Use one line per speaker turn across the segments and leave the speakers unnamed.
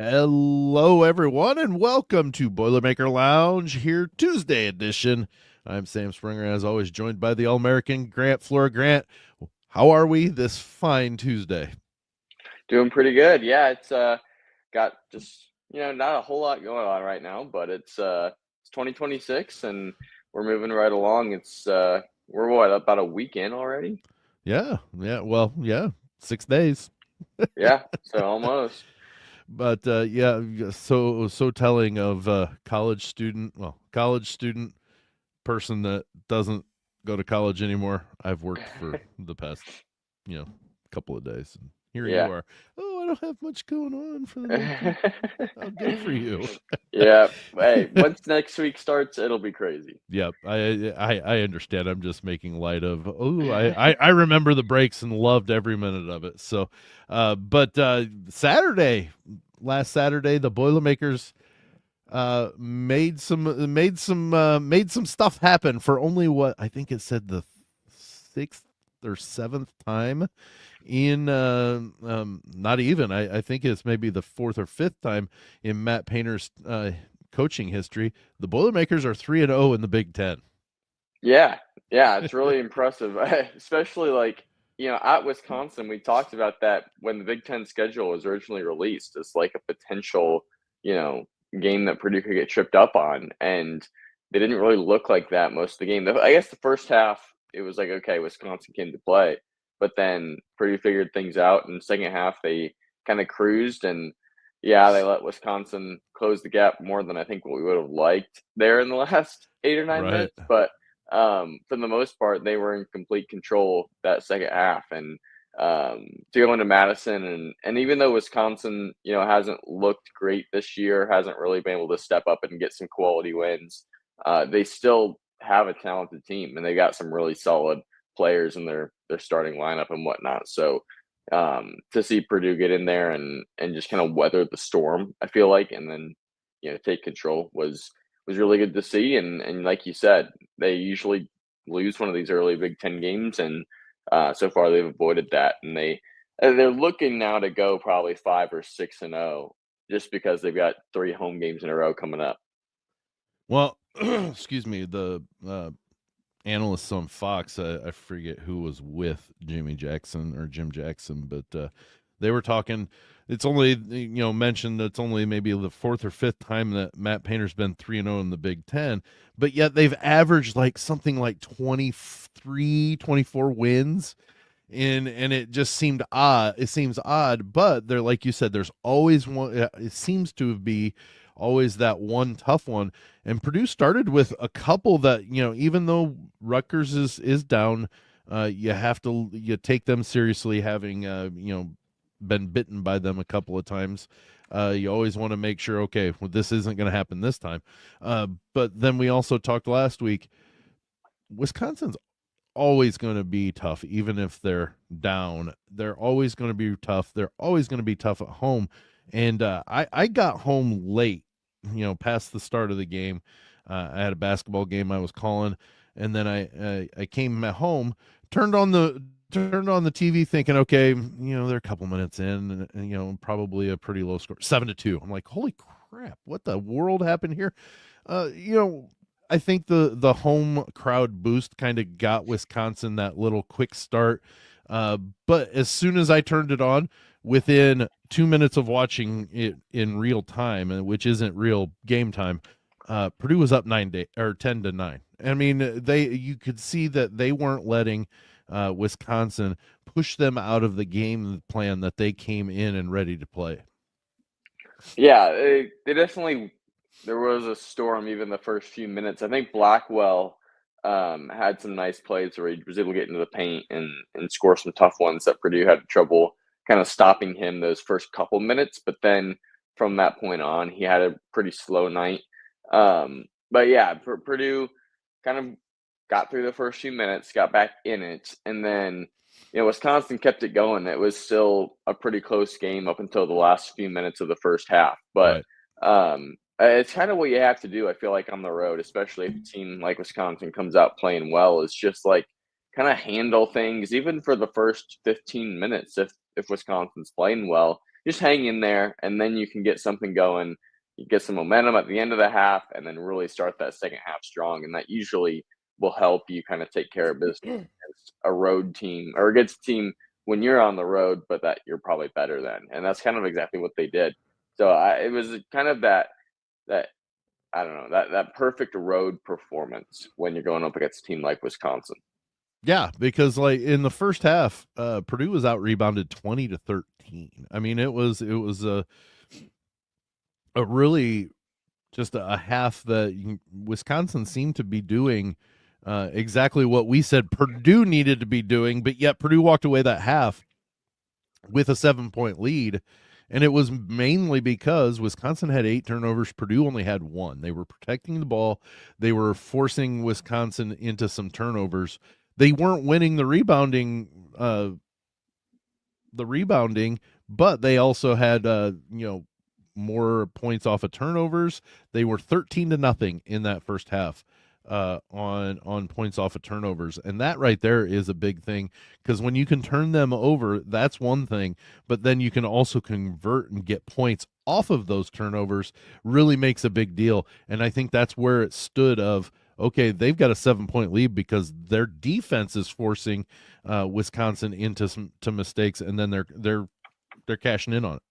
Hello, everyone, and welcome to Boilermaker Lounge here, Tuesday edition. I'm Sam Springer, as always, joined by the All-American Grant Flora. Grant, how are we this fine Tuesday?
Doing pretty good. Yeah, it's got just not a whole lot going on right now, but it's 2026 and we're moving right along. We're about a weekend already?
Yeah, 6 days.
Yeah, so almost.
But so telling of college student person that doesn't go to college anymore. I've worked for the past, couple of days, and here you
Yeah.
are. Oh, I don't have much going on for the next week. Oh, good for you.
Yeah. Hey, once next week starts, it'll be crazy.
Yep, I understand. I'm just making light of. Oh, I remember the breaks and loved every minute of it. So, but last Saturday, the Boilermakers made some stuff happen for only what I think it said the sixth or seventh time in not even I think it's maybe the fourth or fifth time in Matt Painter's coaching history. The Boilermakers are 3-0 in the Big Ten.
Yeah. Yeah, it's really impressive. Especially at Wisconsin, we talked about that when the Big Ten schedule was originally released as like a potential, you know, game that Purdue could get tripped up on. And they didn't really look like that most of the game. I guess the first half, it was like, okay, Wisconsin came to play. But then Purdue figured things out. In the second half, they kind of cruised. And yeah, they let Wisconsin close the gap more than I think what we would have liked there in the last 8 or 9 minutes.
Right.
But for the most part, they were in complete control that second half. And to go into Madison and even though Wisconsin, hasn't looked great this year, hasn't really been able to step up and get some quality wins, they still have a talented team and they got some really solid players in their starting lineup and whatnot. So to see Purdue get in there and just kind of weather the storm, I feel like, and then take control was really good to see. And like you said, they usually lose one of these early Big Ten games, and so far they've avoided that. And they're looking now to go probably 5 or 6-0, just because they've got 3 home games in a row coming up.
Well, excuse me, the analysts on Fox, I forget who was with Jimmy Jackson or Jim Jackson, but they were talking. It's only mentioned that it's only maybe the fourth or fifth time that Matt Painter's been 3-0 in the Big Ten, but yet they've averaged like something like 23, 24 wins. And it just seemed odd. It seems odd, but they're like you said. There's always one. It seems to be always that one tough one. And Purdue started with a couple that even though Rutgers is down, you take them seriously, having been bitten by them a couple of times. You always want to make sure, okay, well, this isn't going to happen this time. But then we also talked last week. Wisconsin's always going to be tough, even if they're down. They're always going to be tough. They're always going to be tough at home. And I got home late, past the start of the game. I had a basketball game I was calling, and then I came at home, turned on the TV, thinking, okay, they're a couple minutes in, and probably a pretty low score, 7-2. I'm like, holy crap, what the world happened here? Uh, you know, I think the home crowd boost kind of got Wisconsin that little quick start. But as soon as I turned it on, within 2 minutes of watching it in real time, which isn't real game time, Purdue was up 10-9. I mean, you could see that they weren't letting Wisconsin push them out of the game plan that they came in and ready to play.
Yeah, they definitely. There was a storm even the first few minutes. I think Blackwell had some nice plays where he was able to get into the paint and score some tough ones that Purdue had trouble kind of stopping him those first couple minutes. But then from that point on, he had a pretty slow night. But yeah, Purdue kind of got through the first few minutes, got back in it, and then Wisconsin kept it going. It was still a pretty close game up until the last few minutes of the first half. But
Right.
it's kind of what you have to do, I feel like, on the road, especially if a team like Wisconsin comes out playing well, is just like kind of handle things, even for the first 15 minutes. If Wisconsin's playing well, just hang in there, and then you can get something going. You get some momentum at the end of the half, and then really start that second half strong, and that usually will help you kind of take care of business against a road team or against a team when you're on the road, but that you're probably better than. And that's kind of exactly what they did. So it was kind of that I don't know that perfect road performance when you're going up against a team like Wisconsin.
Yeah, because like in the first half, Purdue was out rebounded 20-13. I mean, it was a really just a half that Wisconsin seemed to be doing exactly what we said Purdue needed to be doing, but yet Purdue walked away that half with a 7-point lead. And it was mainly because Wisconsin had 8 turnovers. Purdue only had 1. They were protecting the ball. They were forcing Wisconsin into some turnovers. They weren't winning the rebounding, but they also had more points off of turnovers. They were 13-0 in that first half on points off of turnovers, and that right there is a big thing, because when you can turn them over, that's one thing, but then you can also convert and get points off of those turnovers. Really makes a big deal, and I think that's where it stood of, okay, they've got a 7-point lead because their defense is forcing Wisconsin into some mistakes, and then they're cashing in on it.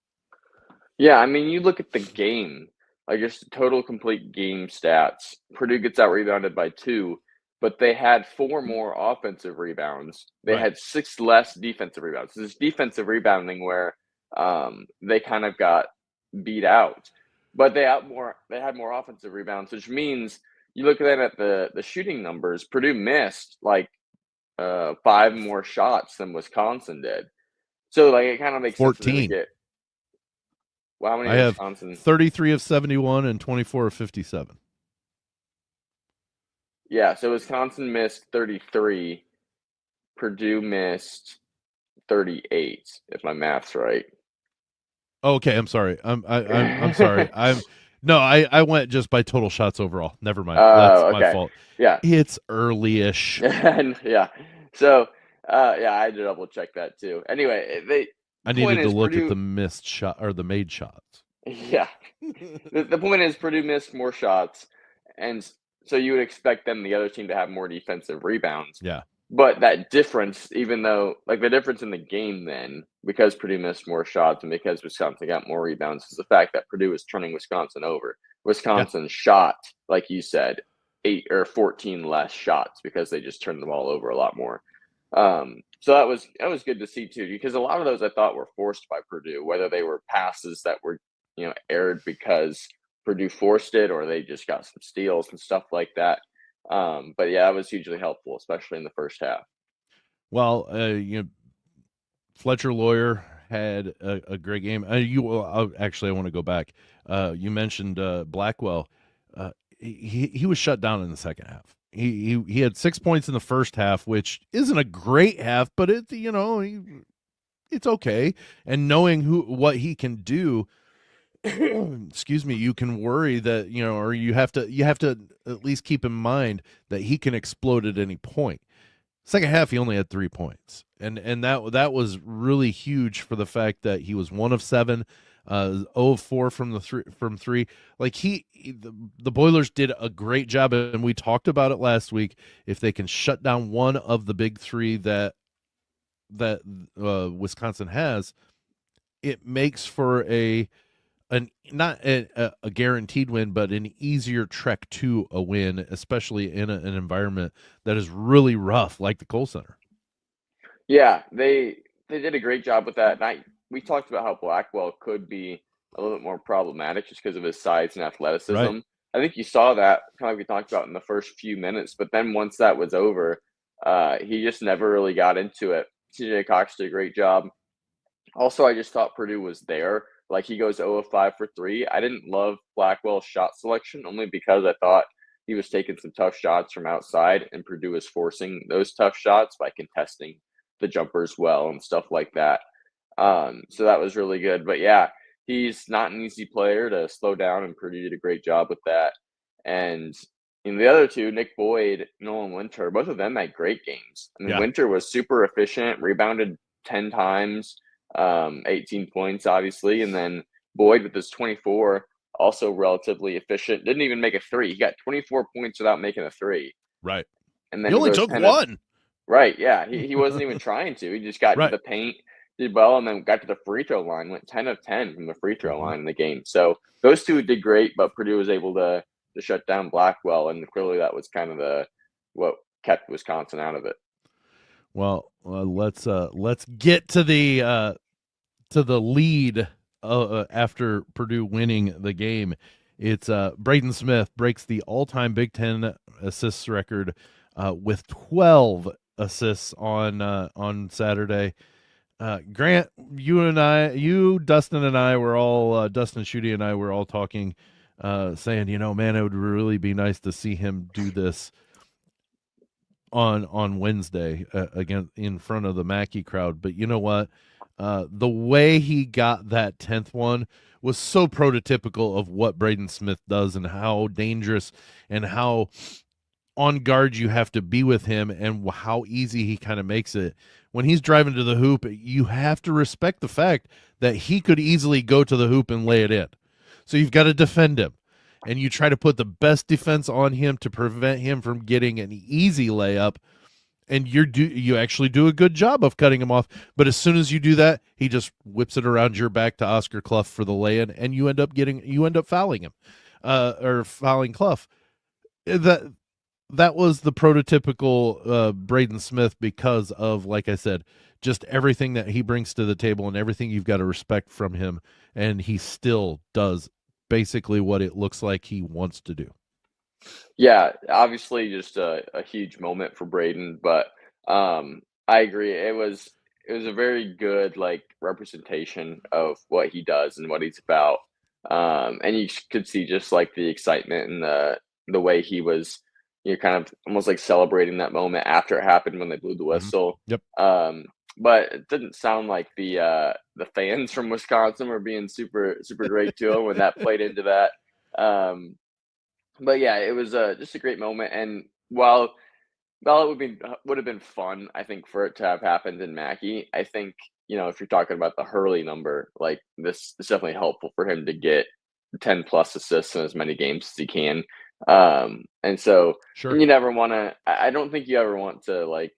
Yeah, I mean, you look at the game, like just total complete game stats. Purdue gets out rebounded by 2, but they had 4 more offensive rebounds. They
Right.
had 6 less defensive rebounds. This defensive rebounding where they kind of got beat out, but they had more offensive rebounds, which means you look at the shooting numbers. Purdue missed like 5 more shots than Wisconsin did. So like it kind of makes sense that they would
14.
get. Well, how many
I
did
have
Wisconsin?
33 of 71 and 24 of 57.
Yeah, so Wisconsin missed 33. Purdue missed 38, if my math's right.
Okay, I'm sorry. I'm sorry. No, I went just by total shots overall. Never mind. That's
Oh,
my
okay.
fault.
Yeah.
It's early-ish.
And yeah. So, yeah, I had to double check that too. Anyway,
I
the point
needed to
is
look at
Purdue.
the missed shot or the made shots.
Yeah. The point is Purdue missed more shots, and so you would expect them, the other team, to have more defensive rebounds.
Yeah.
But that difference, even though like the difference in the game then, because Purdue missed more shots and because Wisconsin got more rebounds, is the fact that Purdue was turning Wisconsin over.
Yeah.
Wisconsin shot, like you said, 8 or 14 less shots because they just turned the ball over a lot more. So that was good to see too, because a lot of those I thought were forced by Purdue, whether they were passes that were aired because Purdue forced it, or they just got some steals and stuff like that. But yeah, that was hugely helpful, especially in the first half.
Well, Fletcher Lawyer had a great game. Actually, I want to go back. You mentioned Blackwell. He was shut down in the second half. He had 6 points in the first half, which isn't a great half, but it's okay. And knowing what he can do, excuse me, you can worry that or you have to at least keep in mind that he can explode at any point. Second half, he only had 3 points, and that was really huge for the fact that he was 1 of 7, 0 of 4 from three. Like the Boilers did a great job, and we talked about it last week. If they can shut down one of the big 3 that Wisconsin has, it makes for not a guaranteed win, but an easier trek to a win, especially in an environment that is really rough, like the Kohl Center.
Yeah, they did a great job with that. And we talked about how Blackwell could be a little bit more problematic just because of his size and
Right.
athleticism. I think you saw that kind of we talked about in the first few minutes, but then once that was over, he just never really got into it. CJ Cox did a great job. Also, I just thought Purdue was there. Like he goes 0 of 5 for 3. I didn't love Blackwell's shot selection only because I thought he was taking some tough shots from outside, and Purdue was forcing those tough shots by contesting the jumpers well and stuff like that. So that was really good. But yeah, he's not an easy player to slow down, and Purdue did a great job with that. And in the other two, Nick Boyd, Nolan Winter, both of them had great games. I mean,
Yeah.
Winter was super efficient, rebounded 10 times. 18 points, obviously. And then Boyd with his 24, also relatively efficient. Didn't even make a three. He got 24 points without making a three.
Right.
And
He
then he
only
goes
took
10 of,
one.
right. Yeah. He wasn't even trying to. He just got into
Right.
the paint, did well, and then got to the free throw line, went 10 of 10 from the free throw line in the game. So those two did great, but Purdue was able to shut down Blackwell. And clearly that was kind of what kept Wisconsin out of it.
Well, let's get to the lead after Purdue winning the game. It's Braden Smith breaks the all-time Big Ten assists record with 12 assists on Saturday. Grant, Dustin and I were all Dustin Schutte and I were all talking, saying, man, it would really be nice to see him do this on Wednesday again in front of the Mackey crowd. But you know what? The way he got that 10th one was so prototypical of what Braden Smith does and how dangerous and how on guard you have to be with him and how easy he kind of makes it. When he's driving to the hoop, you have to respect the fact that he could easily go to the hoop and lay it in. So you've got to defend him. And you try to put the best defense on him to prevent him from getting an easy layup. And you actually do a good job of cutting him off. But as soon as you do that, he just whips it around your back to Oscar Clough for the lay-in, and you end up fouling him, or fouling Clough. That was the prototypical Braden Smith because of, like I said, just everything that he brings to the table and everything you've got to respect from him. And he still does basically what it looks like he wants to do.
Yeah, obviously just a huge moment for Braden, but I agree. It was a very good representation of what he does and what he's about. And you could see just like the excitement and the way he was, kind of almost like celebrating that moment after it happened when they blew the whistle.
Yep.
But it didn't sound like the fans from Wisconsin were being super great to him when that played into that. But yeah, it was just a great moment. And while it would have been fun, I think, for it to have happened in Mackey, I think if you're talking about the Hurley number, like this is definitely helpful for him to get 10 plus assists in as many games as he can. And so
Sure.
and you never want to. I don't think you ever want to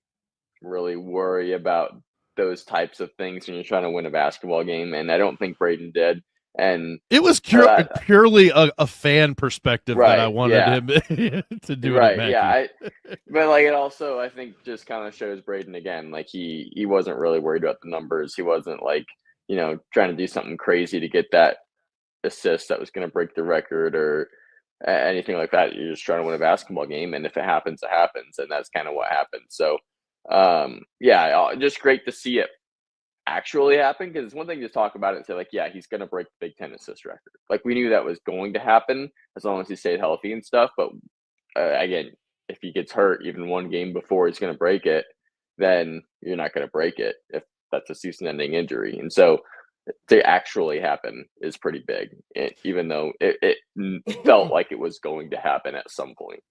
really worry about those types of things when you're trying to win a basketball game, and I don't think Braden did. And
it was purely a fan perspective that I wanted him to do it at Mackey.
Yeah, but it also, I think, just kind of shows Braden again, he wasn't really worried about the numbers. He wasn't trying to do something crazy to get that assist that was going to break the record or anything like that. You're just trying to win a basketball game, and if it happens, it happens, and that's kind of what happened. So, just great to see it actually happen, because it's one thing to talk about it and say yeah, he's going to break the Big Ten assist record. We knew that was going to happen as long as he stayed healthy and stuff. But again, if he gets hurt even one game before he's going to break it, then you're not going to break it if that's a season-ending injury. And so to actually happen is pretty big, even though it felt like it was going to happen at some point.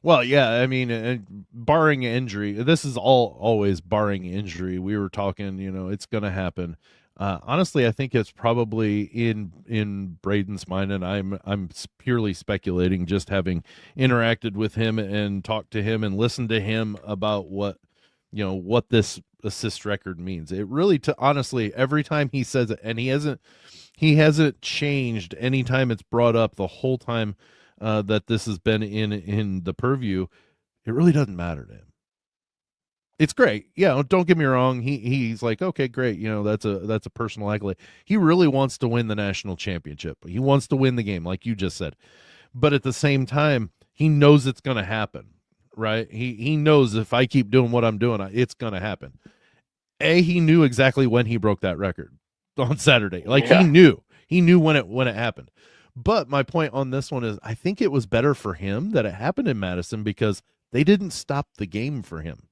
Well, yeah, I mean, barring injury, this is always barring injury. We were talking, it's going to happen. Honestly, I think it's probably in Braden's mind, and I'm purely speculating, just having interacted with him and talked to him and listened to him about what this assist record means. It really, honestly, every time he says it, and he hasn't changed any time it's brought up the whole time that this has been in the purview, it really doesn't matter to him. It's great. Yeah, don't get me wrong. He's like, okay, great. That's a personal accolade. He really wants to win the national championship. He wants to win the game, like you just said. But at the same time, he knows it's going to happen, right? He knows if I keep doing what I'm doing, it's going to happen. He knew exactly when he broke that record on Saturday. He knew when it happened. But my point on this one is I think it was better for him that it happened in Madison because they didn't stop the game for him.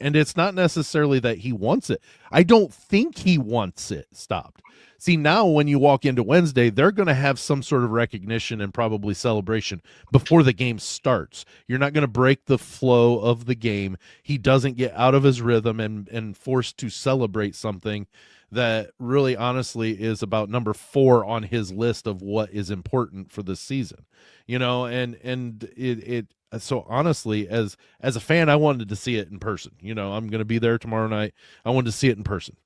And it's not necessarily that he wants it. I don't think he wants it stopped. See, now when you walk into Wednesday, they're going to have some sort of recognition and probably celebration before the game starts. You're not going to break the flow of the game. He doesn't get out of his rhythm and forced to celebrate something that really honestly is about number 4 on his list of what is important for this season. And it so honestly, as a fan, I wanted to see it in person. I'm going to be there tomorrow night. I wanted to see it in person.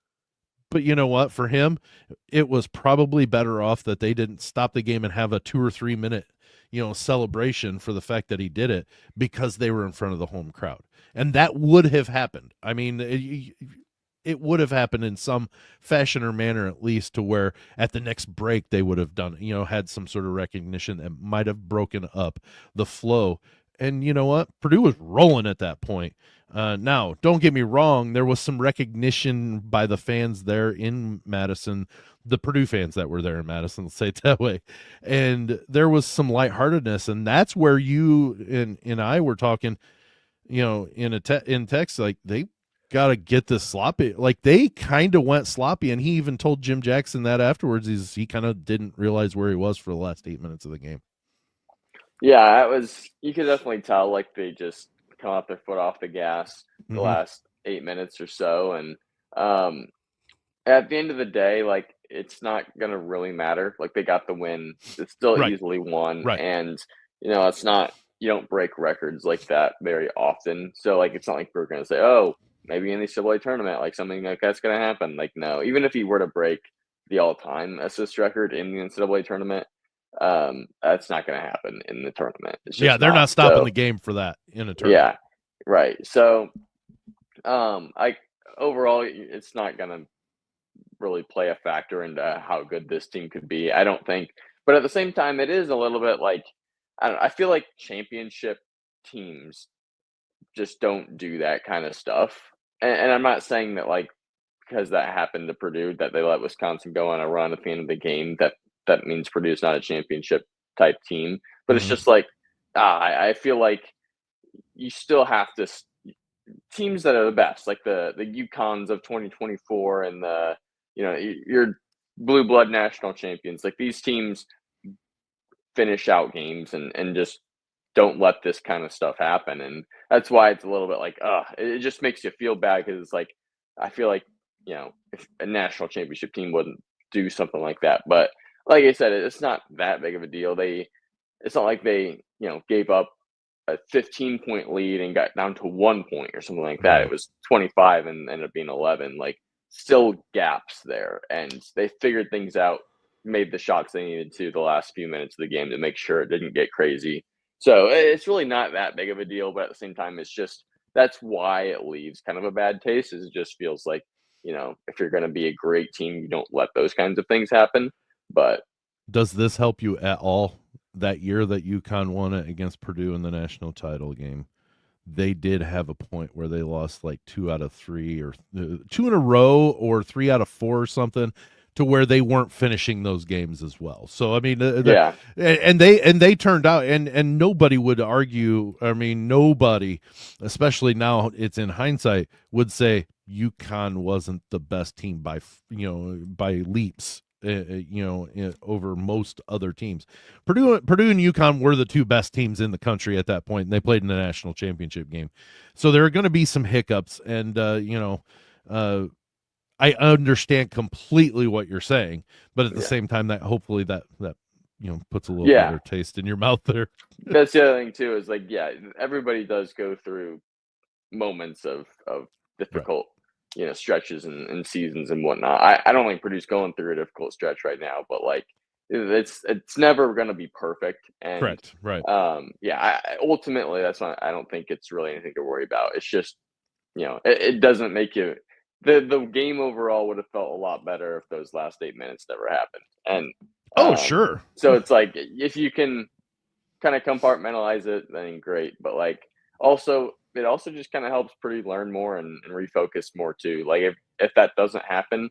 But you know what? For him, it was probably better off that they didn't stop the game and have a 2 or 3 minute, celebration for the fact that he did it, because they were in front of the home crowd. And that would have happened. I mean, it would have happened in some fashion or manner, at least, to where at the next break they would have done, had some sort of recognition that might have broken up the flow. And you know what? Purdue was rolling at that point. Now, don't get me wrong, there was some recognition by the fans there in Madison, the Purdue fans that were there in Madison, let's say it that way. And there was some lightheartedness, and that's where you and I were talking, in text, like, they got to get this sloppy. Like, they kind of went sloppy, and he even told Jim Jackson that afterwards. He kind of didn't realize where he was for the last 8 minutes of the game.
Yeah, you could definitely tell, like, they just come off their foot off the gas the last 8 minutes or so. And at the end of the day, like, it's not going to really matter. Like, they got the win. It's still easily won.
Right.
And, it's not, you don't break records like that very often. So, like, it's not like we're going to say, oh, maybe in the NCAA tournament, like, something like that's going to happen. Like, no, even if he were to break the all-time assist record in the NCAA tournament, that's not going to happen in the tournament.
They're not stopping the game for that in a tournament.
Yeah, right. So, overall, it's not going to really play a factor into how good this team could be, I don't think. But at the same time, it is a little bit like, I feel like championship teams just don't do that kind of stuff. And I'm not saying that, like, because that happened to Purdue, that they let Wisconsin go on a run at the end of the game, that means Purdue's not a championship type team. But it's just like, I feel like you still have to teams that are the best, like the UConns of 2024 and your blue blood national champions, like, these teams finish out games and just don't let this kind of stuff happen. And that's why it's a little bit like, it just makes you feel bad, because it's like, I feel like, if a national championship team wouldn't do something like that. But like I said, it's not that big of a deal. It's not like they, gave up a 15-point lead and got down to 1 point or something like that.
Right.
It was 25 and ended up being 11. Like, still gaps there, and they figured things out, made the shots they needed to the last few minutes of the game to make sure it didn't get crazy. So it's really not that big of a deal, but at the same time, it's just, that's why it leaves kind of a bad taste, is it just feels like, if you're going to be a great team, you don't let those kinds of things happen. But
does this help you at all? That year that UConn won it against Purdue in the national title game, they did have a point where they lost like 2 out of 3 or 2 in a row or 3 out of 4 or something, to where they weren't finishing those games as well. So I mean, and they turned out, and nobody would argue. I mean, nobody, especially now it's in hindsight, would say UConn wasn't the best team by leaps. Over most other teams. Purdue and UConn were the 2 best teams in the country at that point, and they played in the national championship game. So there are going to be some hiccups, and I understand completely what you're saying, but at the same time, that hopefully that puts a little better taste in your mouth there.
That's the other thing too, is like, everybody does go through moments of difficult stretches and seasons and whatnot. I don't think Purdue's going through a difficult stretch right now, but like, it's never going to be perfect. And
correct, right?
Ultimately, that's not. I don't think it's really anything to worry about. It's just, it doesn't make you. The game overall would have felt a lot better if those last 8 minutes never happened. And
sure.
So it's like, if you can kind of compartmentalize it, then great. But like, it also just kind of helps Purdue learn more and refocus more too. Like, if that doesn't happen,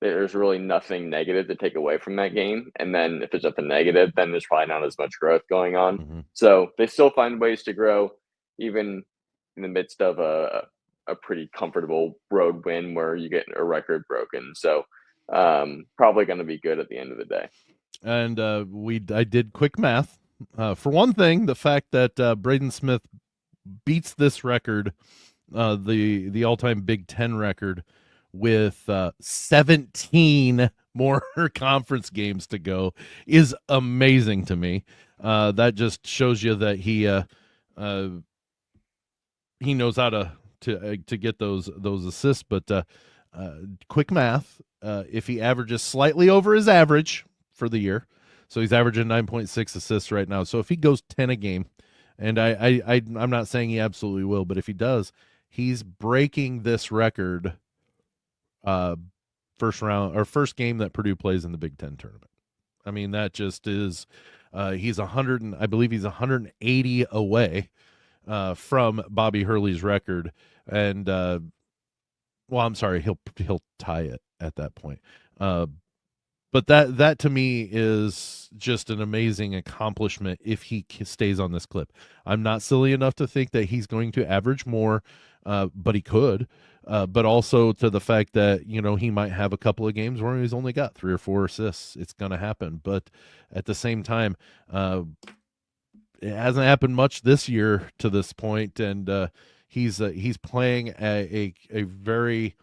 there's really nothing negative to take away from that game. And then if there's nothing negative, then there's probably not as much growth going on. So they still find ways to grow, even in the midst of a a pretty comfortable road win where you get a record broken. So probably going to be good at the end of the day.
And I did quick math. For one thing, the fact that Braden Smith beats this record, the all-time Big Ten record, with 17 more conference games to go is amazing to me. That just shows you that he knows how to get those assists. But quick math, if he averages slightly over his average for the year, so he's averaging 9.6 assists right now. So if he goes 10 a game, and I'm not saying he absolutely will, but if he does, he's breaking this record first game that Purdue plays in the Big Ten tournament. I mean, that just is he's 100 and I believe he's 180 away from Bobby Hurley's record, and well, I'm sorry, he'll tie it at that point. But that to me is just an amazing accomplishment if he stays on this clip. I'm not silly enough to think that he's going to average more, but he could. But also to the fact that, he might have a couple of games where he's only got 3 or 4 assists. It's going to happen. But at the same time, it hasn't happened much this year to this point, and he's playing at a very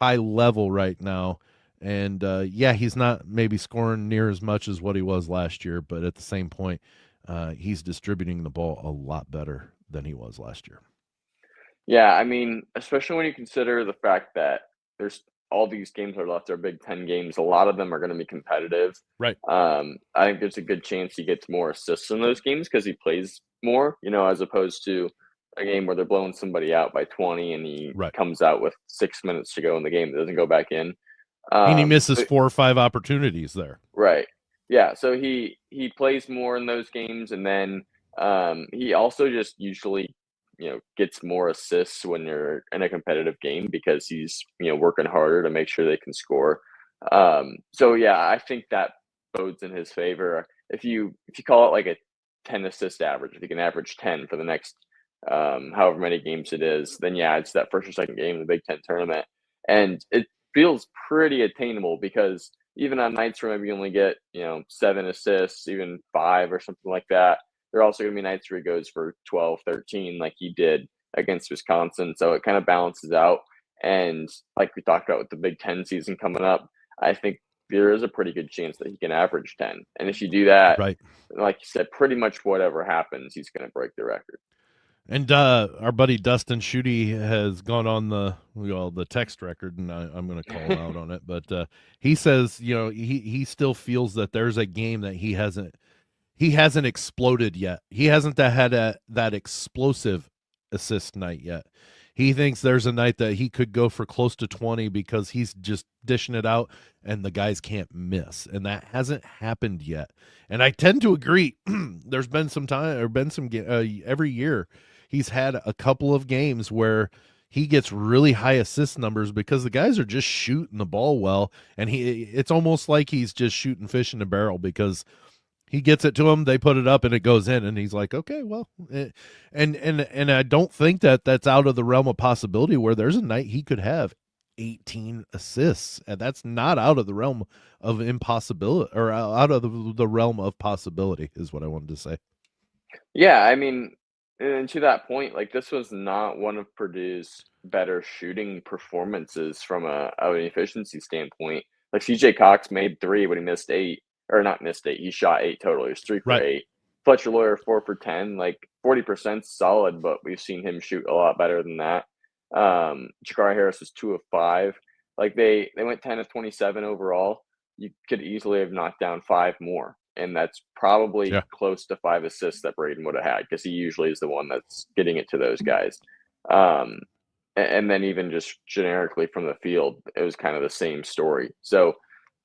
high level right now. And he's not maybe scoring near as much as what he was last year, but at the same point, he's distributing the ball a lot better than he was last year.
Yeah, I mean, especially when you consider the fact that there's all these games are left are Big Ten games. A lot of them are going to be competitive.
Right.
I think there's a good chance he gets more assists in those games because he plays more, as opposed to a game where they're blowing somebody out by 20 and he comes out with 6 minutes to go in the game. It doesn't go back in.
And he misses 4 or 5 opportunities there.
Right. Yeah. So he plays more in those games, and then he also just usually gets more assists when you're in a competitive game because he's working harder to make sure they can score. So yeah, I think that bodes in his favor. If you call it like a 10 assist average, if you can average 10 for the next however many games it is, then yeah, it's that first or second game in the Big Ten tournament, and it feels pretty attainable because even on nights where maybe you only get 7 assists, even 5 or something like that, there are also going to be nights where he goes for 12, 13 like he did against Wisconsin. So it kind of balances out. And like we talked about with the Big Ten season coming up, I think there is a pretty good chance that he can average 10. And if you do that,
right,
like you said, pretty much whatever happens, he's going to break the record.
And our buddy Dustin Schutte has gone on the text record, and I'm going to call him out on it. But he says, he still feels that there's a game that he hasn't exploded yet. He hasn't had that explosive assist night yet. He thinks there's a night that he could go for close to 20 because he's just dishing it out and the guys can't miss. And that hasn't happened yet. And I tend to agree. There's been some time or been some every year he's had a couple of games where he gets really high assist numbers because the guys are just shooting the ball well. And it's almost like he's just shooting fish in a barrel because he gets it to him, they put it up, and it goes in, and he's like, okay, well, and I don't think that that's out of the realm of possibility where there's a night he could have 18 assists, and that's not out of the realm of impossibility or out of the realm of possibility is what I wanted to say.
Yeah, I mean, and to that point, like this was not one of Purdue's better shooting performances from an efficiency standpoint. Like CJ Cox made 3, but he missed 8. Or not missed 8. He shot 8 total. He was 3 for 8. Fletcher Lawyer 4 for 10. Like 40% solid, but we've seen him shoot a lot better than that. Jakari Harris was 2 of 5. Like they went 10 of 27 overall. You could easily have knocked down 5 more, and that's probably close to 5 assists that Braden would have had because he usually is the one that's getting it to those guys. And then even just generically from the field, it was kind of the same story. So.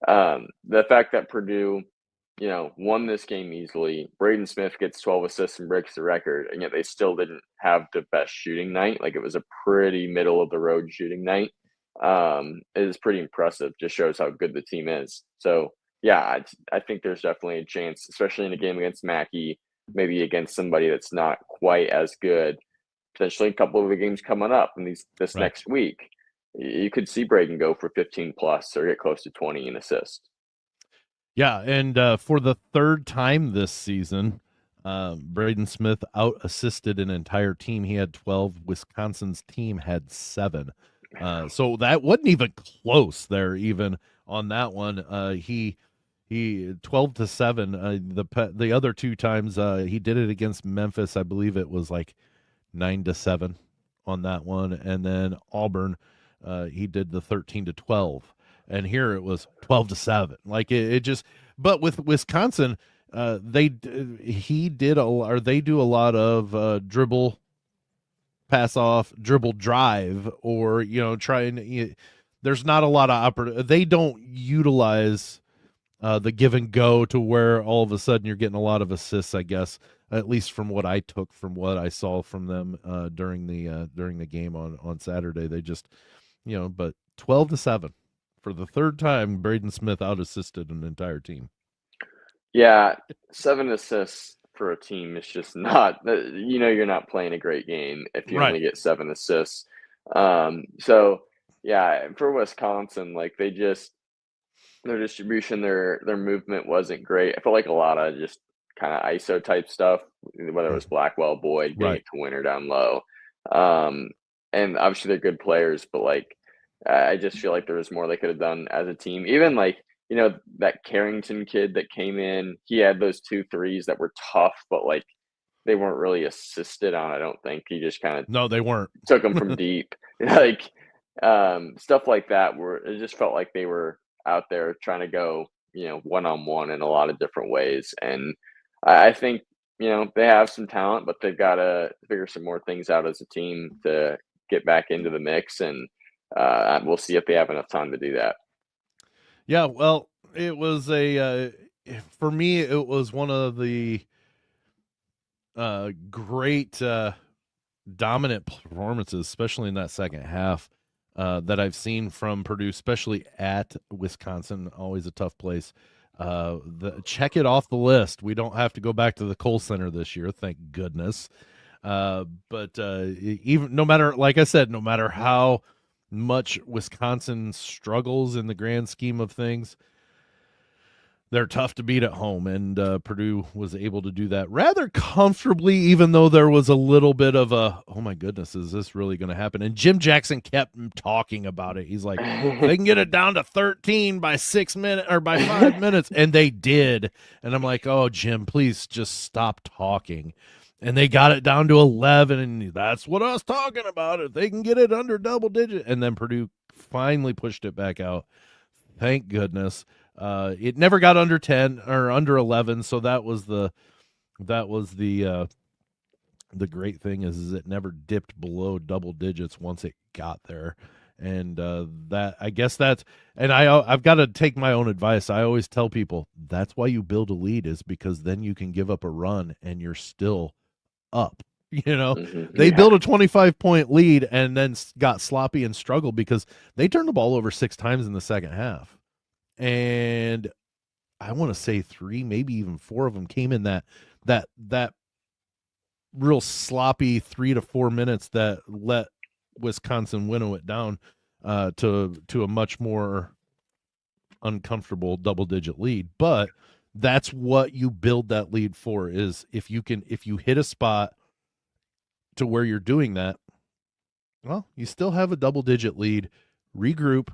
The fact that Purdue, won this game easily, Braden Smith gets 12 assists and breaks the record, and yet they still didn't have the best shooting night. Like it was a pretty middle of the road shooting night. It is pretty impressive. Just shows how good the team is. So yeah, I think there's definitely a chance, especially in a game against Mackey, maybe against somebody that's not quite as good. potentially a couple of the games coming up in this
Right.
next week, you could see Braden go for 15 plus or get close to 20 in assists.
Yeah, and for the third time this season, Braden Smith out-assisted an entire team. He had 12. Wisconsin's team had 7. So that wasn't even close there, even on that one. He 12-7. The other 2 times he did it against Memphis. I believe it was like 9-7 on that one, and then Auburn, he did the 13-12. And here it was 12-7. Like it just, but with Wisconsin, they do a lot of dribble, pass off, dribble drive, or try and. There's not a lot of they don't utilize the give and go to where all of a sudden you're getting a lot of assists. I guess at least from what I took from what I saw from them during the game on Saturday, they just but 12-7. For the third time, Braden Smith out-assisted an entire team.
Yeah, 7 assists for a team is just not, you're not playing a great game if you only
Right.
get 7 assists. So yeah, for Wisconsin, like their distribution, their movement wasn't great. I felt like a lot of just kind of ISO type stuff, whether it was Blackwell, Boyd, getting
Right.
it to Winter down low. And obviously they're good players, but like I just feel like there was more they could have done as a team. Even like, that Carrington kid that came in, he had those 2 threes that were tough, but like they weren't really assisted on, I don't think. He just kind of
No, they weren't.
took them from deep. Like stuff like that where it just felt like they were out there trying to go, one-on-one in a lot of different ways. And I think, they have some talent, but they've got to figure some more things out as a team to get back into the mix. And we'll see if they have enough time to do that.
Yeah, well, it was for me, it was one of the great dominant performances, especially in that second half, that I've seen from Purdue, especially at Wisconsin. Always a tough place. Check it off the list. We don't have to go back to the Kohl Center this year, thank goodness. But even no matter, like I said, no matter how much Wisconsin struggles in the grand scheme of things, they're tough to beat at home, and Purdue was able to do that rather comfortably, even though there was a little bit of a, oh my goodness, is this really going to happen? And Jim Jackson kept talking about it. He's like, they can get it down to 13 by 6 minutes or by 5 minutes, and they did. And I'm like, oh, Jim, please just stop talking. And they got it down to 11, and that's what I was talking about. If they can get it under double digit, and then Purdue finally pushed it back out. Thank goodness. It never got under 10 or under 11, so that was the great thing is it never dipped below double digits once it got there. And that, I guess that's, and I've got to take my own advice. I always tell people that's why you build a lead, is because then you can give up a run and you're still up. They built a 25-point lead and then got sloppy and struggled because they turned the ball over 6 times in the second half. And I want to say 3, maybe even 4 of them came in that real sloppy 3 to 4 minutes that let Wisconsin winnow it down to a much more uncomfortable double-digit lead. But that's what you build that lead for, is if you hit a spot to where you're doing that, well, you still have a double-digit lead, regroup,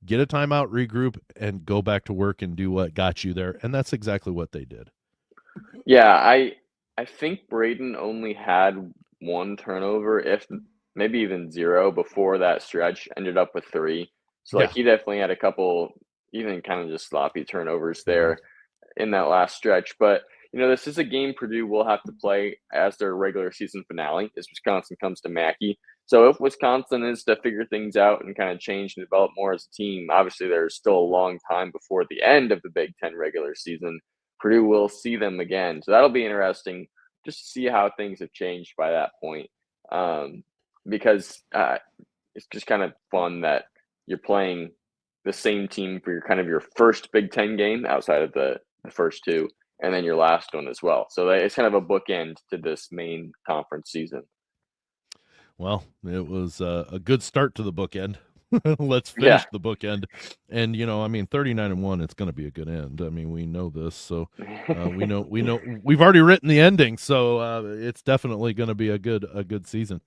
get a timeout, regroup, and go back to work and do what got you there. And that's exactly what they did.
Yeah, I think Braden only had 1 turnover, if maybe even 0 before that stretch, ended up with 3. So like he definitely had a couple even kind of just sloppy turnovers there in that last stretch. But this is a game Purdue will have to play as their regular season finale as Wisconsin comes to Mackey. So if Wisconsin is to figure things out and kind of change and develop more as a team, obviously there's still a long time before the end of the Big Ten regular season. Purdue will see them again. So that'll be interesting just to see how things have changed by that point. Because it's just kind of fun that you're playing the same team for your first Big Ten game outside of the first 2, and then your last one as well. So it's kind of a bookend to this main conference season.
Well, it was a good start to the bookend. Let's
Yeah.
finish the bookend. And, you know, I mean, 39-1, it's going to be a good end. I mean, we know this. So we've already written the ending. So it's definitely going to be a good season.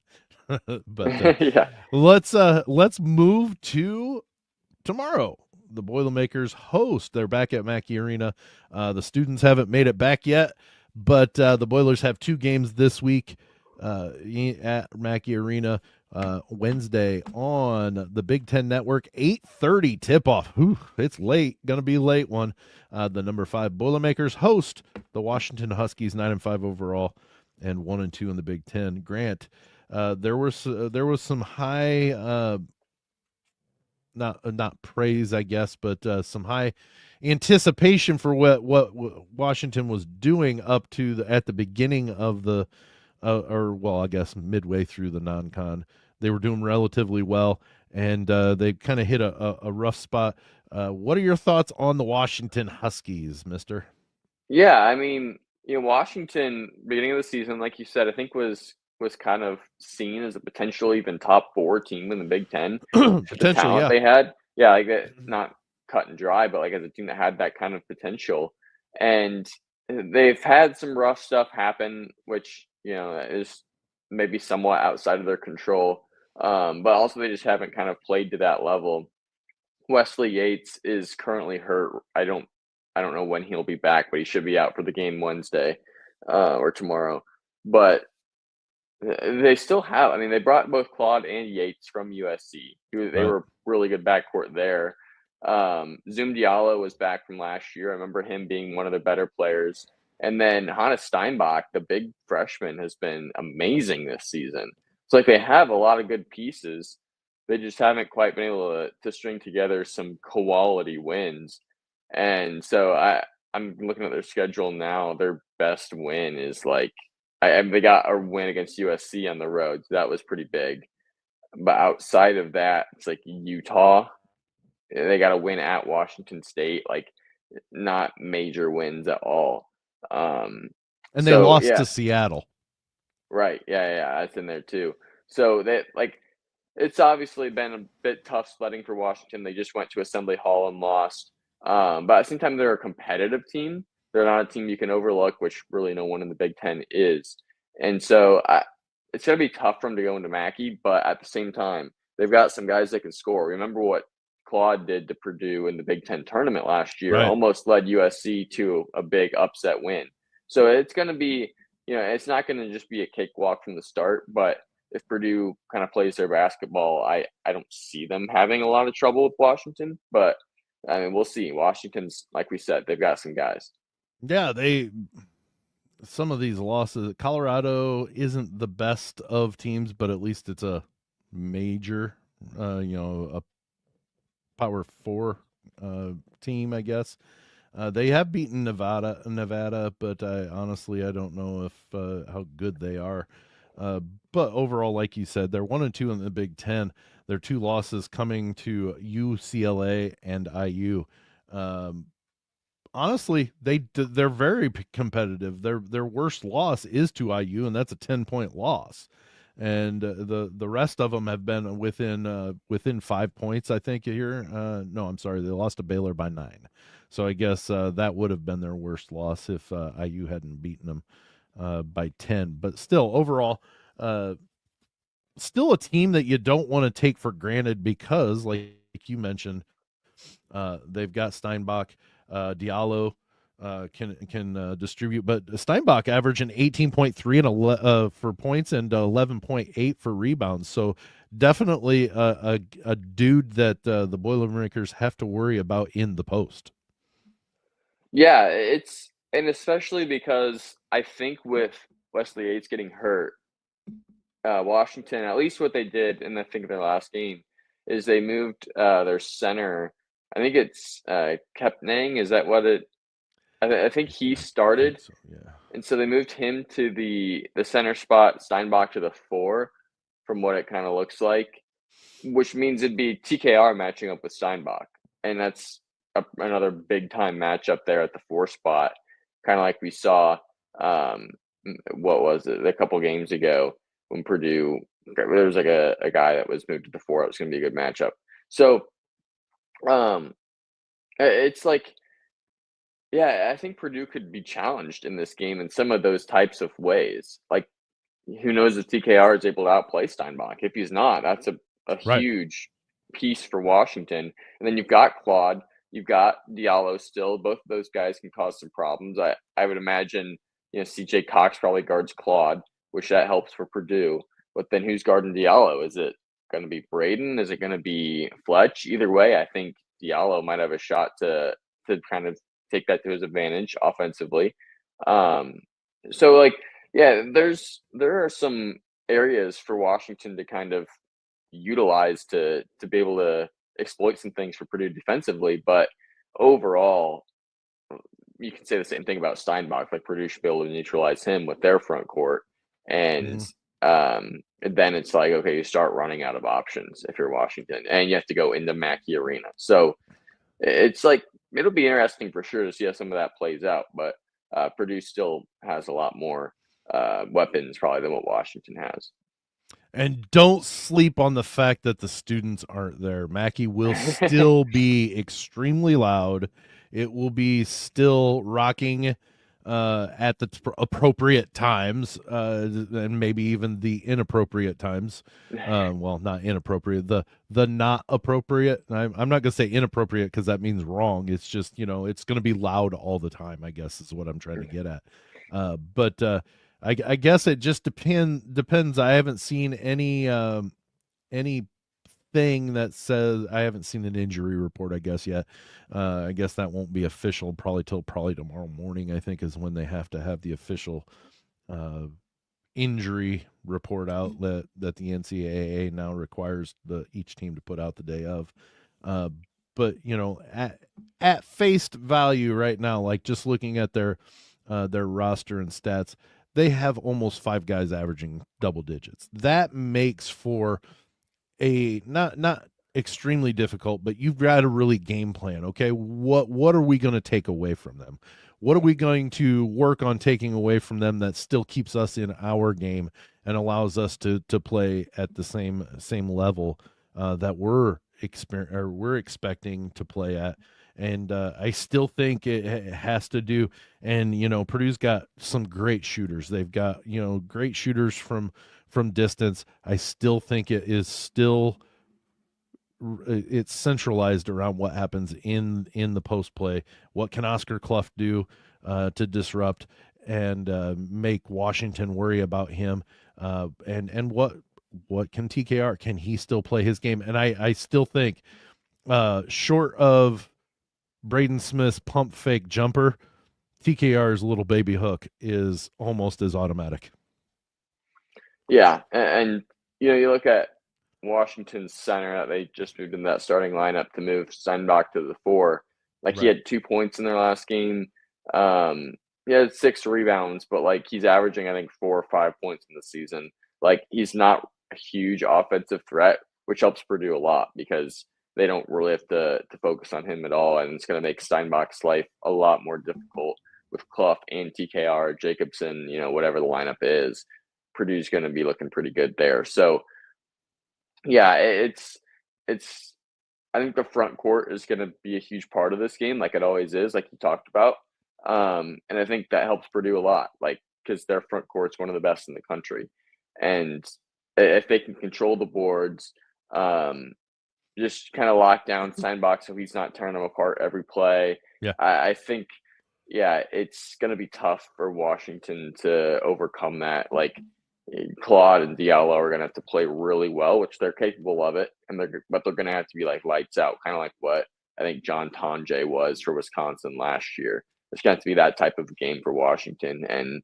But
Yeah.
let's move to tomorrow. The Boilermakers host. They're back at Mackey Arena. The students haven't made it back yet, but the Boilers have 2 games this week at Mackey Arena. Wednesday on the Big Ten Network, 8:30 tip-off. It's late. Gonna be a late one. The number 5 Boilermakers host the Washington Huskies, 9-5 overall, and 1-2 in the Big Ten. Grant, there was some high not praise, I guess, but some high anticipation for what Washington was doing up to at the beginning of the or well, I guess midway through the non-con. They were doing relatively well, and they kind of hit a rough spot. What are your thoughts on the Washington Huskies, Mister?
Yeah, I mean, Washington, beginning of the season, like you said, I think was kind of seen as a potential even top 4 team in the Big Ten with the
Potentially,
talent
yeah.
they had. Yeah, like that, not cut and dry, but like as a team that had that kind of potential. And they've had some rough stuff happen, which, is maybe somewhat outside of their control. But also they just haven't kind of played to that level. Wesley Yates is currently hurt. I don't know when he'll be back, but he should be out for the game Wednesday, or tomorrow. But they still have. I mean, they brought both Claude and Yates from USC. They
Right.
were really good backcourt there. Zoom Diallo was back from last year. I remember him being one of the better players. And then Hannes Steinbach, the big freshman, has been amazing this season. It's like they have a lot of good pieces. They just haven't quite been able to string together some quality wins. And so I'm looking at their schedule now. Their best win is like they got a win against USC on the road. So that was pretty big. But outside of that, it's like Utah. They got a win at Washington State. Like not major wins at all. Um,
And they
so
lost
yeah,
to Seattle.
right. Yeah, that's in there too. So that like it's obviously been a bit tough sledding for Washington. They just went to Assembly Hall and lost. But at the same time, they're a competitive team. They're not a team you can overlook, which really no one in the Big Ten is. And so it's going to be tough for them to go into Mackey, but at the same time, they've got some guys that can score. Remember what Claude did to Purdue in the Big Ten tournament last year,
Right.
almost led USC to a big upset win. So it's going to be, it's not going to just be a cakewalk from the start, but if Purdue kind of plays their basketball, I don't see them having a lot of trouble with Washington, but I mean, we'll see. Washington's, like we said, they've got some guys.
Yeah, some of these losses. Colorado isn't the best of teams, but at least it's a major, a Power 4 team, I guess. They have beaten Nevada, but I don't know if how good they are. Uh, but overall, like you said, they're 1-2 in the Big Ten. Their 2 losses coming to UCLA and IU. Um, Honestly, they're very competitive. Their worst loss is to IU, and that's a 10-point loss. And the rest of them have been within 5 points, I think. Here, no, I'm sorry, they lost to Baylor by 9. So I guess that would have been their worst loss if IU hadn't beaten them by 10. But still, overall, uh, still a team that you don't want to take for granted because, like you mentioned, they've got Steinbach, Diallo can distribute, but Steinbach averaging 18.3 for points and 11.8 for rebounds. So definitely a dude that the Boilermakers have to worry about in the post.
Yeah, and especially because I think with Wesley Yates getting hurt, Washington, at least what they did, and I think their last game, is they moved their center. I think it's Kepnang. Is that what it? I think he
I think
started.
so. Yeah.
And so they moved him to the center spot, Steinbach to the 4, from what it kind of looks like, which means it'd be TKR matching up with Steinbach. And that's another big time matchup there at the 4 spot, kind of like we saw, what was it, a couple games ago when Purdue there was like a guy that was moved to the 4. It was going to be a good matchup. So um, it's like, yeah, I think Purdue could be challenged in this game in some of those types of ways. Like, who knows if TKR is able to outplay Steinbach? If he's not, that's a
Right.
huge piece for Washington. And then you've got Claude, you've got Diallo still. Both of those guys can cause some problems. I would imagine, CJ Cox probably guards Claude, which that helps for Purdue. But then who's guarding Diallo? Is it going to be Braden? Is it going to be Fletch? Either way, I think Diallo might have a shot to kind of take that to his advantage offensively. Um, so like, yeah, there are some areas for Washington to kind of utilize to be able to exploit some things for Purdue defensively, but overall, you can say the same thing about Steinbach. Like, Purdue should be able to neutralize him with their front court, and
Mhm.
then it's like, okay, you start running out of options if you're Washington, and you have to go into Mackey Arena. So it's like, it'll be interesting for sure to see how some of that plays out, but Purdue still has a lot more weapons probably than what Washington has.
And don't sleep on the fact that the students aren't there. Mackey will still be extremely loud. It will be still rocking at the appropriate times, and maybe even the inappropriate times. Well, not inappropriate, the not appropriate. I'm not gonna say inappropriate because that means wrong. It's just, it's gonna be loud all the time, I guess, is what I'm trying to get at. But I guess it just depends. I haven't seen anything that says, I haven't seen an injury report, I guess, yet. I guess that won't be official probably till tomorrow morning, I think, is when they have to have the official uh, injury report out that the NCAA now requires each team to put out the day of. Uh, but at face value right now, like just looking at their roster and stats, they have almost 5 guys averaging double digits. That makes for a not extremely difficult, but you've got to really game plan. Okay, what are we going to take away from them? What are we going to work on taking away from them that still keeps us in our game and allows us to play at the same level that we're expecting to play at? And I still think it has to do. And Purdue's got some great shooters. They've got great shooters from distance. I still think it's centralized around what happens in the post play. What can Oscar Clough do to disrupt and make Washington worry about him? And what can TKR? Can he still play his game? And I still think, short of Braden Smith's pump fake jumper, TKR's little baby hook is almost as automatic.
Yeah, and you look at Washington's center that they just moved in that starting lineup to move Steinbach to the 4. Like, he
Right.
had 2 points in their last game. He had 6 rebounds, but like, he's averaging, I think, 4 or 5 points in the season. Like, he's not a huge offensive threat, which helps Purdue a lot because they don't really have to focus on him at all, and it's going to make Steinbach's life a lot more difficult with Clough and TKR, Jacobson, whatever the lineup is. Purdue's going to be looking pretty good there. So yeah, it's I think the front court is going to be a huge part of this game, like it always is, like you talked about. And I think that helps Purdue a lot, like, because their front court's one of the best in the country, and if they can control the boards, um, just kind of lock down Steinbach so he's not tearing them apart every play.
Yeah.
I think, yeah, it's going to be tough for Washington to overcome that. Like, Claude and Diallo are going to have to play really well, which they're capable of it, but they're going to have to be like lights out, kind of like what I think John Tonje was for Wisconsin last year. It's going to have to be that type of game for Washington, and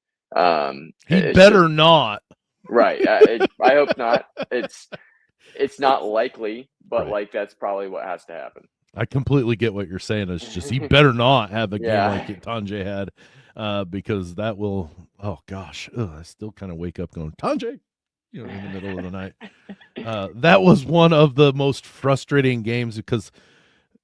He
it's just
better not.
right. I hope not. It's not likely, but
Right.
like, that's probably what has to happen.
I completely get what you're saying. It's just he better not have a game like
Yeah.
Tanjay had, because that will. Oh gosh, I still kind of wake up going Tanjay, in the middle of the night. That was one of the most frustrating games because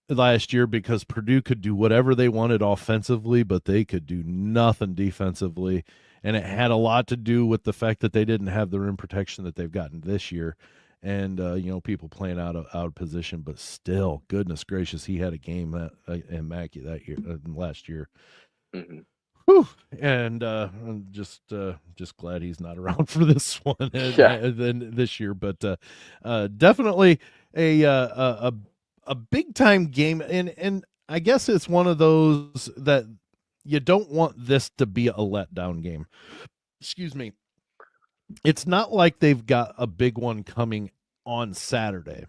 last year because Purdue could do whatever they wanted offensively, but they could do nothing defensively. And it had a lot to do with the fact that they didn't have the rim protection that they've gotten this year. And, people playing out of position, but still, goodness gracious, he had a game in Mackey that year, last year.
Mm-hmm.
Whew. And I'm just glad he's not around for this one
Yeah.
and this year. But definitely a big time game, and I guess it's one of those that you don't want this to be a letdown game. Excuse me. It's not like they've got a big one coming on Saturday.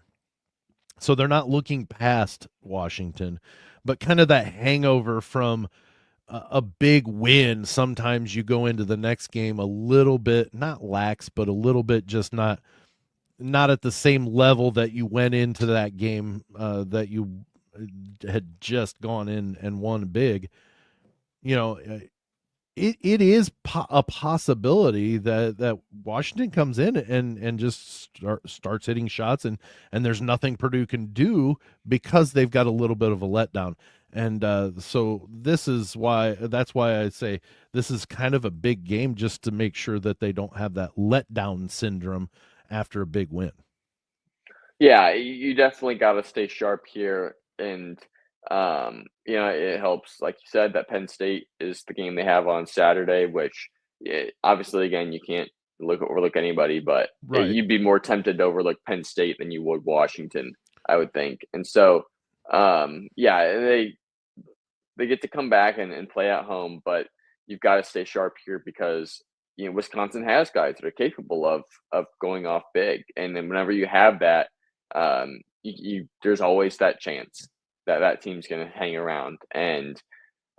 So they're not looking past Washington, but kind of that hangover from a big win. Sometimes you go into the next game a little bit not lax, but a little bit just not at the same level that you went into that game that you had just gone in and won big. It is a possibility that Washington comes in and just starts hitting shots, and there's nothing Purdue can do because they've got a little bit of a letdown. And so that's why I say this is kind of a big game, just to make sure that they don't have that letdown syndrome after a big win.
Yeah, you definitely got to stay sharp here, and it helps, like you said, that Penn State is the game they have on Saturday, which obviously, again, you can't overlook anybody, but
Right.
you'd be more tempted to overlook Penn State than you would Washington, I would think. And so, yeah, they get to come back and play at home, but you've got to stay sharp here because Wisconsin has guys that are capable of going off big, and then whenever you have that, there's always that chance that team's going to hang around. And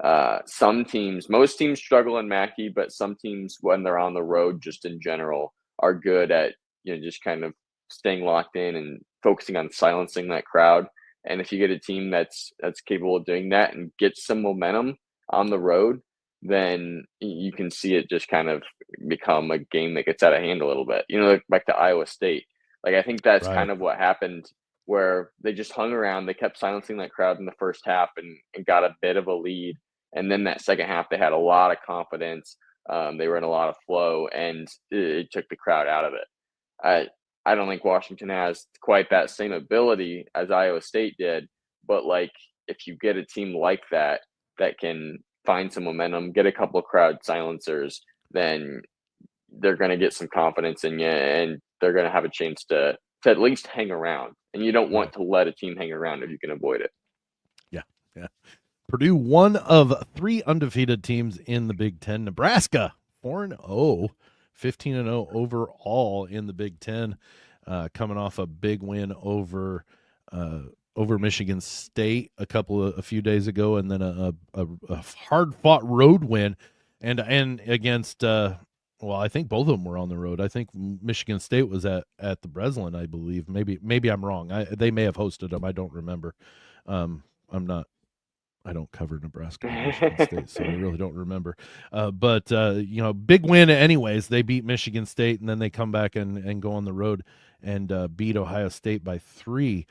most teams struggle in Mackey, but some teams, when they're on the road, just in general, are good at just kind of staying locked in and focusing on silencing that crowd. And if you get a team that's capable of doing that and gets some momentum on the road, then you can see it just kind of become a game that gets out of hand a little bit. Like to Iowa State. Like, I think that's
Right.
kind of what happened, where they just hung around. They kept silencing that crowd in the first half and got a bit of a lead. And then that second half, they had a lot of confidence. They were in a lot of flow, and it took the crowd out of it. I don't think Washington has quite that same ability as Iowa State did, but like if you get a team like that can find some momentum, get a couple of crowd silencers, then they're going to get some confidence in you, and they're going to have a chance to at least hang around. And you don't want
Right.
to let a team hang around if you can avoid it.
Yeah. Yeah. Purdue, one of 3 undefeated teams in the Big Ten. Nebraska, 4-0, 15-0 overall in the Big Ten, coming off a big win over Michigan State a few days ago, and then a hard fought road win, and against. Well, I think both of them were on the road. I think Michigan State was at the Breslin, I believe. Maybe I'm wrong. They may have hosted them. I don't remember. I don't cover Nebraska and Michigan State, so I really don't remember. But big win anyways. They beat Michigan State, and then they come back and go on the road and beat Ohio State by 3.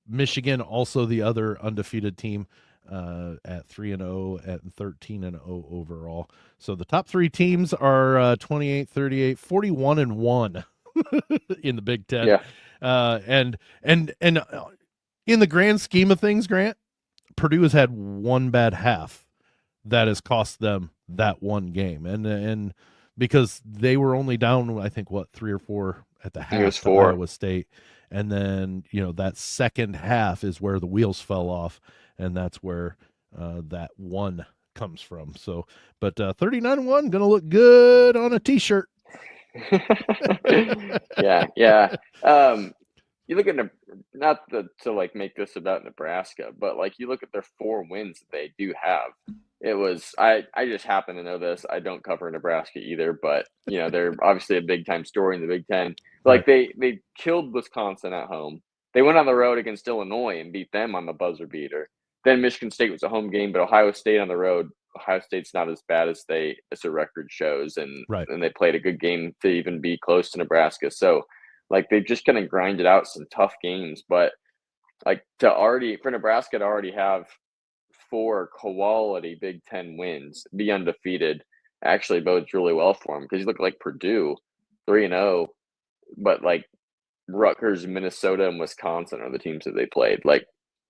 Michigan, also the other undefeated team, at 3-0 at 13-0 overall. So the top 3 teams are 28, 38, 41-1 in the Big Ten.
Yeah.
And in the grand scheme of things, Grant, Purdue has had one bad half that has cost them that one game, and because they were only down, I think 3 or 4 at the half to Iowa State, and then that second half is where the wheels fell off, and that's where that one comes from. So, but 39-1 gonna look good on a t-shirt.
Yeah. You look at not to like make this about Nebraska, but like you look at their 4 wins that they do have. It was I just happen to know this. I don't cover Nebraska either, but they're obviously a big time story in the Big Ten. Like they killed Wisconsin at home. They went on the road against Illinois and beat them on the buzzer beater. Then Michigan State was a home game, but Ohio State on the road. Ohio State's not as bad as their record shows, and they played a good game to even be close to Nebraska. So like they've just kind of grinded out some tough games, but like for Nebraska to already have 4 quality Big Ten wins, be undefeated, actually bodes really well for them because you look like Purdue, 3-0, but like Rutgers, Minnesota, and Wisconsin are the teams that they played. Like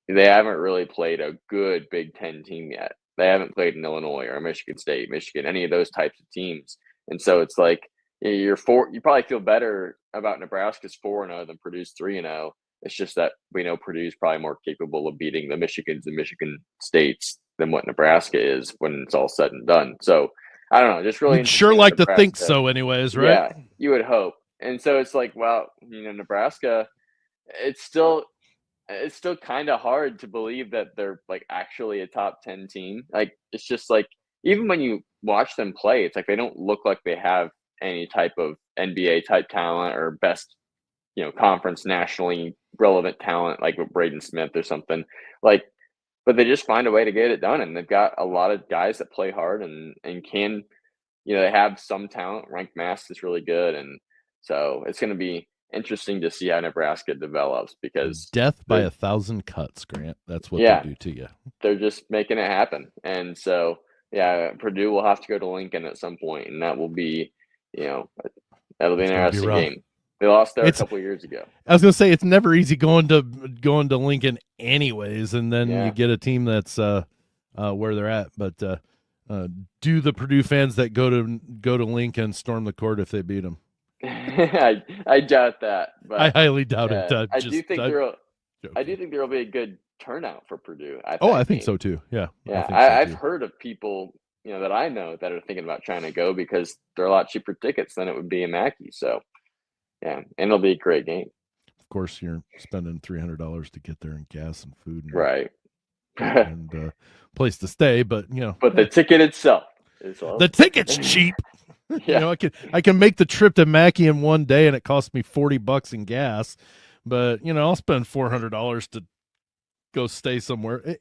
they haven't really played a good Big Ten team yet. They haven't played in Illinois or Michigan State, Michigan, any of those types of teams. And so it's like you probably feel better about Nebraska's 4-0 than Purdue's 3-0. It's just that we know Purdue's probably more capable of beating the Michigans and Michigan States than what Nebraska is when it's all said and done. So I don't know, just really
You'd sure like to think so anyways, right?
Yeah, you would hope. And so it's like, well, Nebraska, it's still kind of hard to believe that they're like actually a top 10 team. Like it's just like even when you watch them play, it's like they don't look like they have any type of NBA type talent or best, conference nationally relevant talent like with Braden Smith or something. Like, but they just find a way to get it done, and they've got a lot of guys that play hard and can, they have some talent. Ranked Mask is really good, and so it's going to be interesting to see how Nebraska develops because
death by 1,000 cuts, Grant. That's what they do to you.
They're just making it happen. And so, Purdue will have to go to Lincoln at some point, and that will be, that'll be an interesting game. They lost there a couple of years ago.
I was going to say it's never easy going to Lincoln anyways, and then you get a team that's where they're at. But do the Purdue fans that go to Lincoln storm the court if they beat them?
I doubt that. But
I highly doubt it.
I do think there will be a good turnout for Purdue.
I think so too. Yeah.
I've heard of people that I know that are thinking about trying to go because they're a lot cheaper tickets than it would be in Mackey. So and it'll be a great game.
Of course, you're spending $300 to get there in gas and food,
right?
And place to stay, but
But the ticket itself is
the ticket's cheap. I can make the trip to Mackey in one day, and it costs me $40 in gas. But I'll spend $400 to go stay somewhere.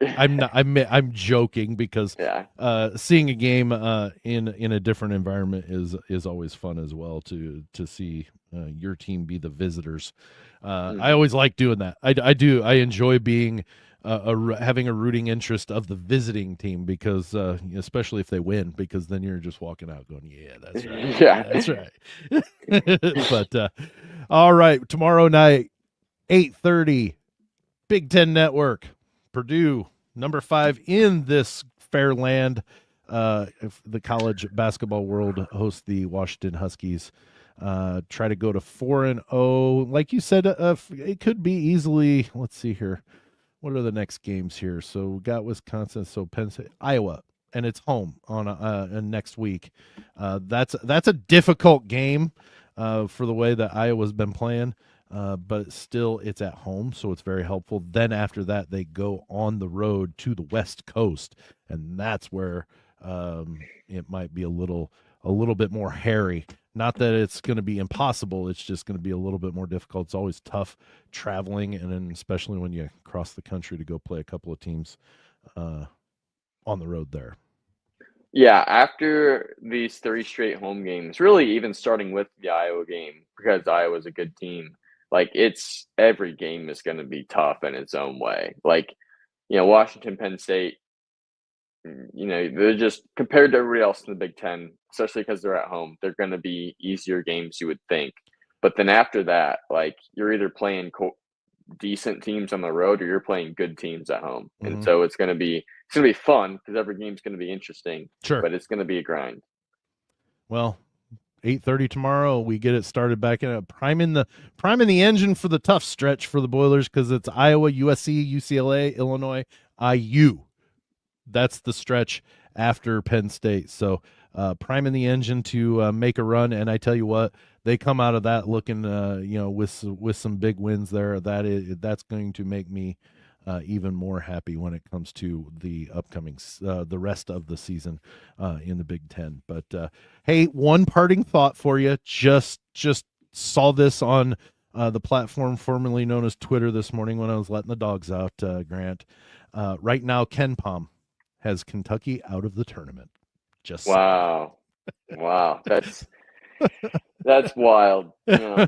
I'm joking because seeing a game in a different environment is always fun as well to see your team be the visitors. I always like doing that. I do. I enjoy being having a rooting interest of the visiting team because especially if they win, because then you're just walking out going, yeah, that's right.
Yeah,
that's right. But all right, tomorrow night, 8:30, Big Ten Network, Purdue, number 5 in this fair land. The college basketball world hosts the Washington Huskies. Try to go to 4-0. Like you said, it could be easily. Let's see here. What are the next games here? So we got Wisconsin, so Penn State, Iowa, and it's home on next week. That's a difficult game for the way that Iowa's been playing, but still it's at home, so it's very helpful. Then after that, they go on the road to the West Coast, and that's where it might be a little bit more hairy. Not that it's going to be impossible. It's just going to be a little bit more difficult. It's always tough traveling, and then especially when you cross the country to go play a couple of teams on the road there.
Yeah, after these 3 straight home games, really even starting with the Iowa game, because Iowa's a good team, like every game is going to be tough in its own way. Like, Washington, Penn State, they're just compared to everybody else in the Big Ten, especially because they're at home, they're going to be easier games, you would think. But then after that, like you're either playing decent teams on the road or you're playing good teams at home. Mm-hmm. And so it's going to be fun because every game's going to be interesting.
Sure.
But it's going to be a grind.
Well, 8:30 tomorrow, we get it started back in priming the engine for the tough stretch for the Boilers because it's Iowa, USC, UCLA, Illinois, IU. That's the stretch after Penn State. So priming the engine to make a run. And I tell you what, they come out of that looking, with some big wins there. That's going to make me even more happy when it comes to the upcoming, the rest of the season in the Big Ten. But hey, one parting thought for you. Just saw this on the platform formerly known as Twitter this morning when I was letting the dogs out, Grant. Right now, Ken Pom has Kentucky out of the tournament. Just
wow. That's That's wild. No,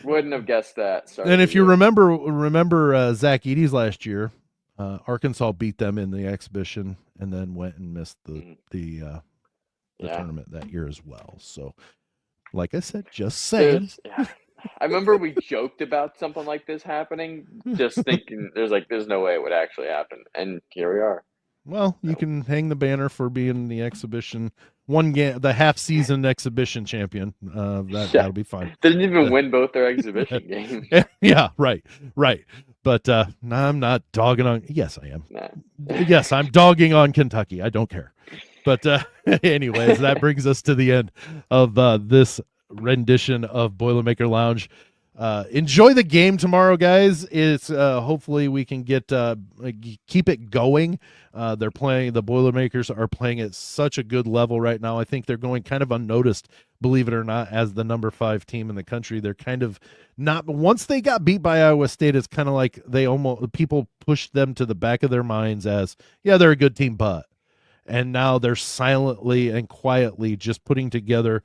wouldn't have guessed that.
And if you remember Zach Eady's last year, Arkansas beat them in the exhibition and then went and missed the tournament that year as well. So, like I said, just saying.
I remember we joked about something like this happening, just thinking there's no way it would actually happen, and here we are.
Well, you can hang the banner for being the exhibition the half-season exhibition champion. That'll be fine.
Didn't even win both their exhibition games.
Yeah, right. But I'm not dogging on. Yes, I am.
Nah.
Yes, I'm dogging on Kentucky. I don't care. But anyways, that brings us to the end of this rendition of Boilermaker Lounge. Enjoy the game tomorrow, guys. It's hopefully we can keep it going. The Boilermakers are playing at such a good level right now. I think they're going kind of unnoticed, believe it or not, as the number 5 team in the country. They're kind of not, once they got beat by Iowa State, it's kind of like people pushed them to the back of their minds as, yeah, they're a good team, and now they're silently and quietly just putting together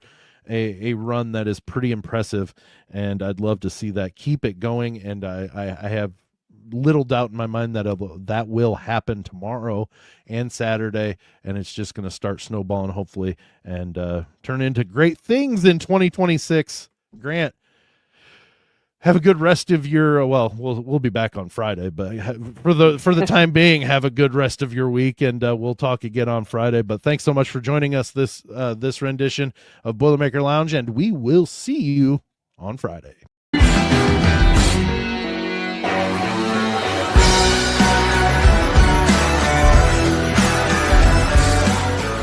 a run that is pretty impressive, and I'd love to see that. Keep it going, and I have little doubt in my mind that will happen tomorrow and Saturday, and it's just going to start snowballing, hopefully, and turn into great things in 2026. Grant, have a good rest of your we'll be back on Friday, but for the time being, have a good rest of your week, and we'll talk again on Friday. But thanks so much for joining us this rendition of Boilermaker Lounge, and we will see you on Friday.